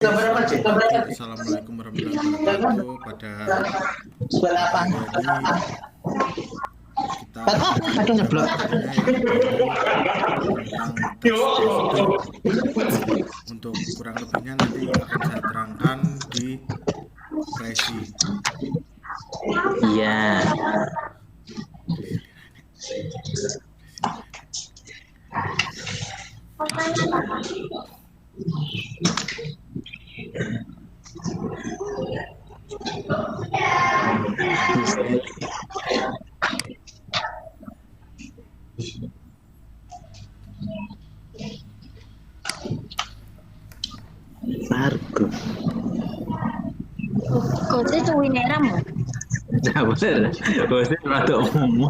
Assalamualaikum warahmatullahi wabarakatuh. Pada hari ini kita untuk kurang lebihnya nanti akan saya terangkan di presi. Iya. Marco. Kode cuwi neram. Nah, bener. Bosnya rada umum.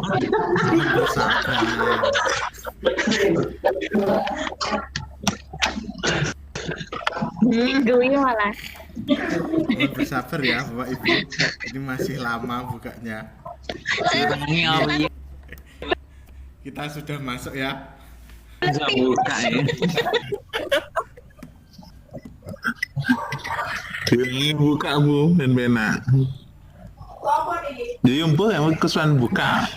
Cuwi malah. Mohon bersabar ya Bapak Ibu, ini masih lama bukanya. Kita sudah masuk ya. Bisa buka ya. Ini buka Bu dan benak. Jadi umpuh yang kesuan buka.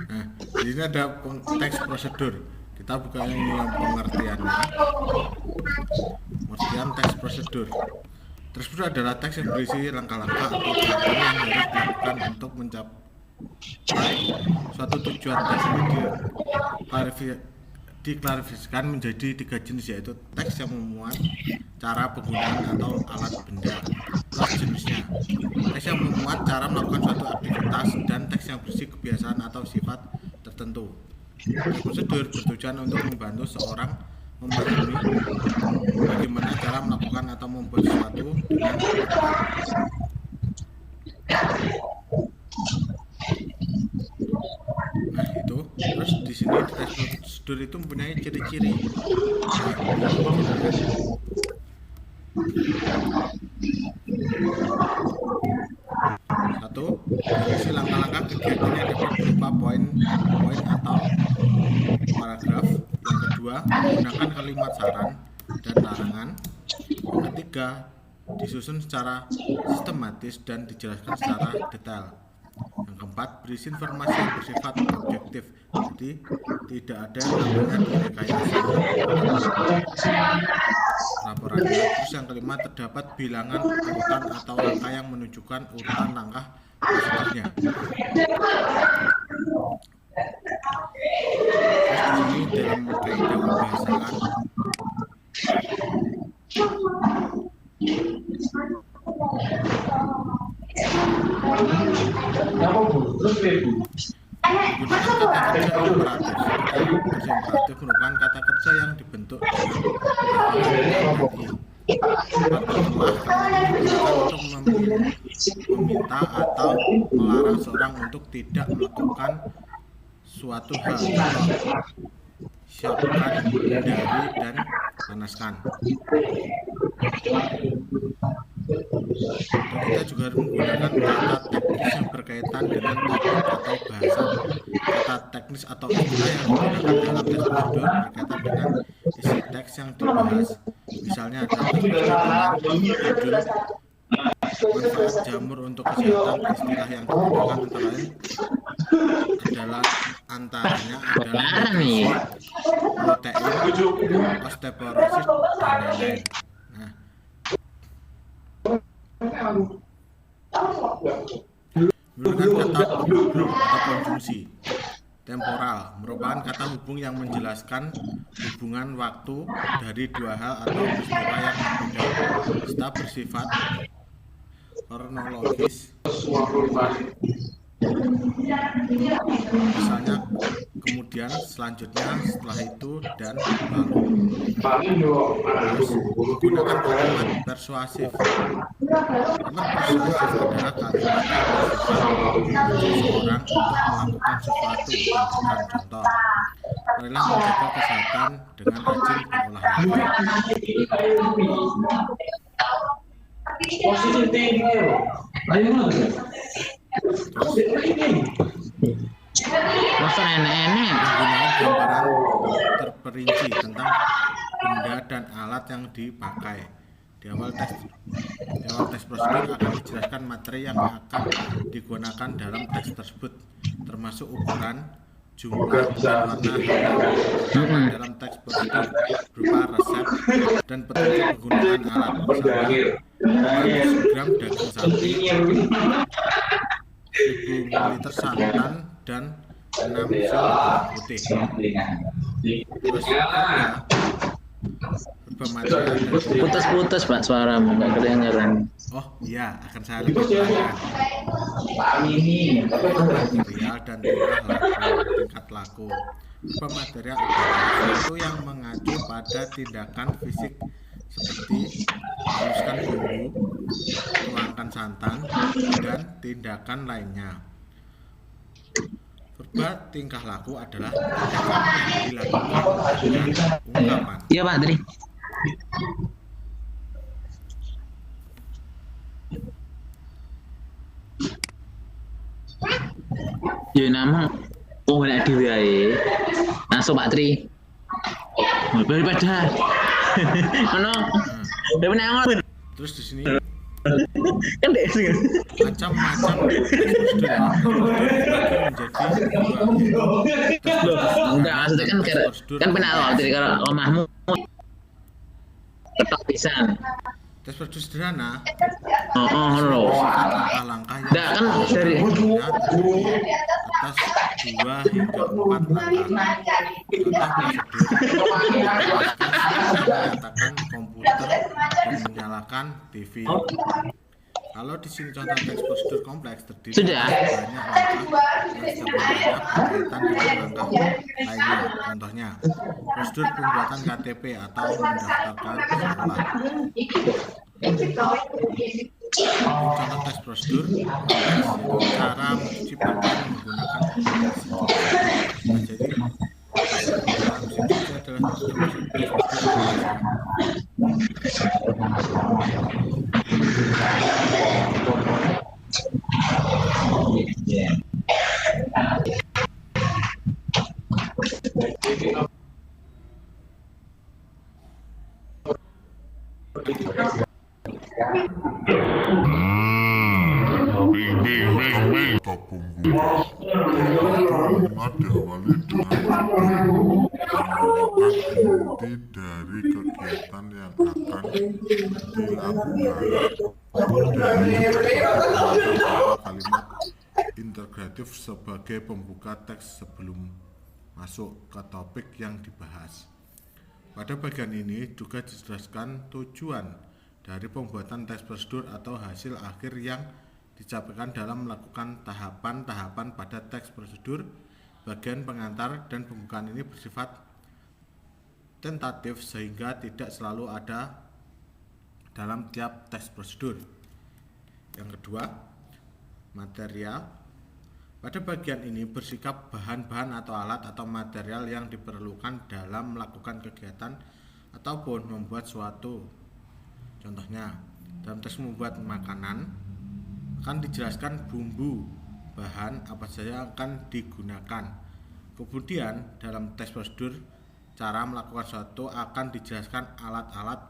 Nah, di sini ada teks prosedur. Kita buka yang pengertiannya. Pengertian teks prosedur. Tersebut adalah teks yang berisi langkah-langkah atau tahapan yang harus dilakukan untuk mencapai suatu tujuan. Teks ini diklarifikasikan menjadi 3 jenis, yaitu teks yang memuat cara penggunaan atau alat benda, plus jenisnya, teks yang memuat cara melakukan suatu aktivitas, dan teks yang berisi kebiasaan atau sifat tertentu. Teks prosedur bertujuan untuk membantu seorang memahami bagaimana cara melakukan atau membuat sesuatu dengan tepat. Nah itu, terus di sini teks prosedur itu mempunyai ciri-ciri. Satu, berisi langkah-langkah kegiatannya dapat berupa poin atau paragraf. Yang kedua, menggunakan kalimat saran dan larangan. Yang ketiga, disusun secara sistematis dan dijelaskan secara detail. Yang keempat, berisi informasi yang bersifat objektif, jadi tidak ada yang namanya direkayasa laporannya. Terus yang kelima, terdapat bilangan urutan atau angka yang menunjukkan urutan langkah prosedurnya. Terus di sini dalam kaidah pembahasan menggunakan kata kerja imperatif. Kerja imperatif merupakan kata kerja yang dibentuk untuk meminta atau melarang seorang untuk tidak melakukan suatu hal, siapkan, hindari, dan panaskan. Kita juga harus menggunakan kata teknis yang berkaitan dengan topik atau bahasan. Kata teknis atau istilah yang digunakan dalam teks prosedur berkaitan dengan isi teks yang dibahas. Misalnya ada teks judul manfaat jamur untuk kesehatan. Istilah yang digunakan antaranya adalah protein, osteoporosis, dan lain-lain. Menggunakan kata hubung atau konjungsi. Temporal merupakan kata hubung yang menjelaskan hubungan waktu dari dua hal atau peristiwa yang berbeda, serta bersifat kronologis. Misalnya kemudian, selanjutnya, setelah itu, dan lalu. Terus, menggunakan kalimat persuasif. Kalimat persuasif adalah kalimat yang bersifat seseorang untuk melakukan sesuatu. Berikan contoh, marilah menjaga kesehatan dengan rajin berolahraga. Masa enek-enek. Penggunaan gambaran terperinci tentang benda dan alat yang dipakai. Di awal teks prosedur akan dijelaskan materi yang akan digunakan dalam teks tersebut, termasuk ukuran, jumlah, dan warna halaman dalam teks prosedur berupa resep dan petunjuk penggunaan alat, misalnya 100 gram daging sapi, 1000 ml santan, dan 6 sil bawang putih. Terus bermateri Putus-putus Pak suaramu, nggak kedengaran. oh iya, akan saya lebih jelaskan. Material dan tingkah laku, tingkat laku. Material adalah sesuatu yang mengacu pada tindakan fisik seperti haluskan bumbu, tuangkan santan, dan tindakan lainnya. Verba tingkah laku adalah tindakan yang dilakukan dengan ungkapan. Iya Pak Tri. Ya nama boleh dhewe ae. Langsung Pak Tri. Daripada ono. Daripada ngono. Terus di sini Kan deh sih. macam-macam teks prosedur dibagi menjadi dua. Enggak, maksudnya kan pernah loh, jadi kalau lemahmu ketok pisan. Teks prosedur sederhana Oh, loh. langkah-langkah yang Enggak kan dari atas 2 hingga 4 langkah. Contoh prosedur menyalakan komputer dan menyalakan TV. Kalau di sini contoh teks prosedur kompleks terdiri Sudah. dari banyak langkah yang setiap langkahnya berkaitan dengan langkah lainnya. Contohnya, prosedur pembuatan KTP atau mendaftarkan sekolah. Contoh teks prosedur cara mencuci pakaian menggunakan mesin cuci. Nah, jadi cara mesin cuci adalah teks prosedur. Kalimat diawali dengan merupakan inti dari kegiatan yang akan dilakukan. Kalimat integratif sebagai pembuka teks sebelum masuk ke topik yang dibahas. Pada bagian ini juga dijelaskan tujuan dari pembuatan teks prosedur atau hasil akhir yang dicapai dalam melakukan tahapan-tahapan pada teks prosedur. Bagian pengantar dan pembukaan ini bersifat tentatif sehingga tidak selalu ada dalam tiap teks prosedur. Yang kedua, material. Pada bagian ini bersikap bahan-bahan atau alat atau material yang diperlukan dalam melakukan kegiatan ataupun membuat suatu. Contohnya, dalam teks membuat makanan akan dijelaskan bumbu, bahan apa saja akan digunakan. Kemudian dalam teks prosedur cara melakukan suatu akan dijelaskan alat-alat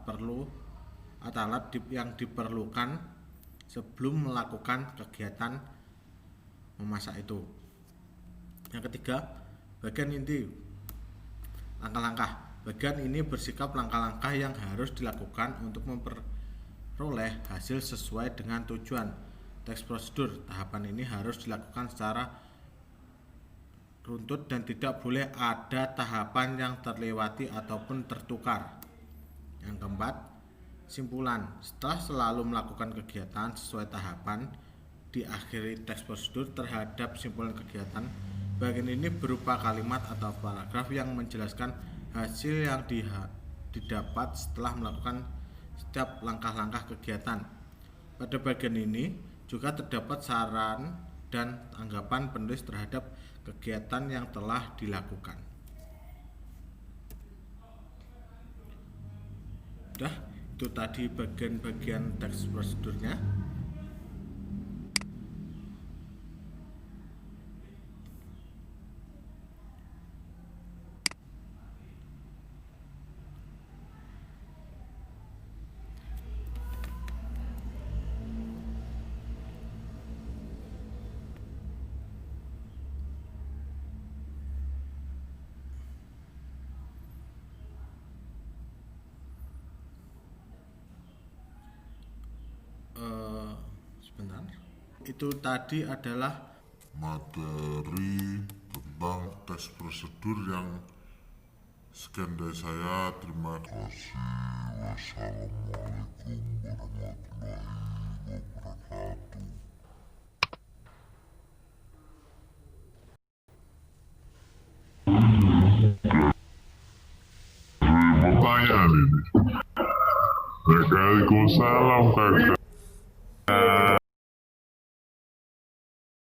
yang diperlukan sebelum melakukan kegiatan memasak itu. Yang ketiga, bagian inti. Langkah-langkah. Bagian ini bersikap langkah-langkah yang harus dilakukan untuk memperoleh hasil sesuai dengan tujuan teks prosedur. Tahapan ini harus dilakukan secara runtut dan tidak boleh ada tahapan yang terlewati ataupun tertukar. Yang keempat, simpulan. Setelah selalu melakukan kegiatan sesuai tahapan, diakhiri teks prosedur terhadap simpulan kegiatan. Bagian ini berupa kalimat atau paragraf yang menjelaskan hasil yang didapat setelah melakukan setiap langkah-langkah kegiatan. Pada bagian ini juga terdapat saran dan tanggapan penulis terhadap kegiatan yang telah dilakukan. Udah, itu tadi bagian-bagian teks prosedurnya. Itu tadi adalah materi tentang tes prosedur yang sekian dari saya. Terima kasih. Wassalamualaikum warahmatullahi wabarakatuh. Pertanyaan ini. Waalaikumsalam kakak.